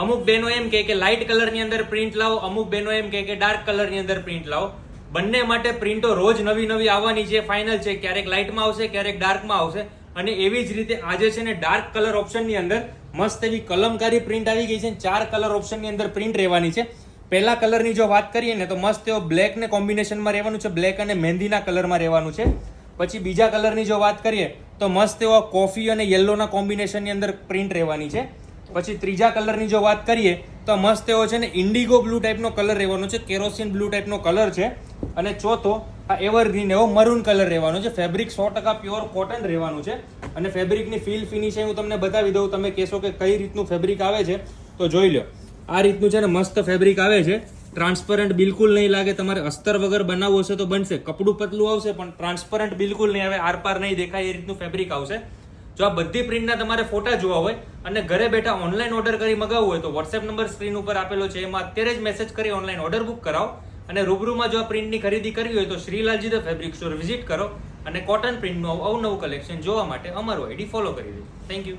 અમુક બહેનો એમ કે લાઇટ કલરની અંદર પ્રિન્ટ લાવો, અમુક બહેનો એમ કે ડાર્ક કલરની અંદર પ્રિન્ટ લાવો. બંને માટે પ્રિન્ટો રોજ નવી નવી આવવાની છે, ફાઇનલ છે. ક્યારેક લાઇટમાં આવશે, ક્યારેક ડાર્કમાં આવશે. અને એવી જ રીતે આજે છે ને ડાર્ક કલર ઓપ્શનની અંદર મસ્ત એવી કલમકારી પ્રિન્ટ આવી ગઈ છે. 4 કલર ઓપ્શનની અંદર પ્રિન્ટ રહેવાની છે. પહેલા કલરની જો વાત કરીએ ને તો મસ્ત એવો બ્લેક ને કોમ્બિનેશનમાં રહેવાનું છે, બ્લેક અને મહેંદીના કલરમાં રહેવાનું છે. પછી બીજા કલરની જો વાત કરીએ તો મસ્ત એવો કોફી અને યલોના કોમ્બિનેશનની અંદર પ્રિન્ટ રહેવાની છે. પછી ત્રીજા કલરની જો વાત કરીએ તો મસ્ત એવો છે ને ઇન્ડિગો બ્લુ ટાઈપનો કલર રહેવાનો છે, કેરોસીન બ્લુ ટાઈપનો કલર છે. અને ચોથો આ એવરગ્રીન એવો મરૂન કલર રહેવાનો છે. ફેબ્રિક 100% પ્યોર કોટન રહેવાનું છે. અને ફેબ્રિકની ફીલ ફિનિશ હું તમને બતાવી દઉં. તમે કહેશો કે કઈ રીતનું ફેબ્રિક આવે છે તો જોઈ લો. આ રીતનું છે ને મસ્ત ફેબ્રિક આવે છે. ટ્રાન્સપરન્ટ બિલકુલ નહીં લાગે. તમારે અસ્તર વગર બનાવવું હશે તો બનશે. કપડું પતલું આવશે પણ ટ્રાન્સપરન્ટ બિલકુલ નહીં આવે, આરપાર નહીં દેખાય એ રીતનું ફેબ્રિક આવશે. જો આ બધી પ્રિન્ટના તમારે ફોટા જોવા હોય અને ઘરે બેઠા ઓનલાઈન ઓર્ડર કરી મગાવવું હોય તો વોટ્સએપ નંબર સ્ક્રીન ઉપર આપેલો છે, એમાં અત્યારે જ મેસેજ કરી ઓનલાઈન ઓર્ડર બુક કરાવો. અને રૂબરૂમાં જો આ પ્રિન્ટની ખરીદી કરવી હોય તો શ્રીલાલજી ધ ફેબ્રિક સ્ટોર વિઝિટ કરો અને કોટન પ્રિન્ટનું અવનવું કલેક્શન જોવા માટે અમારું આઈડી ફોલો કરી દો. Thank you.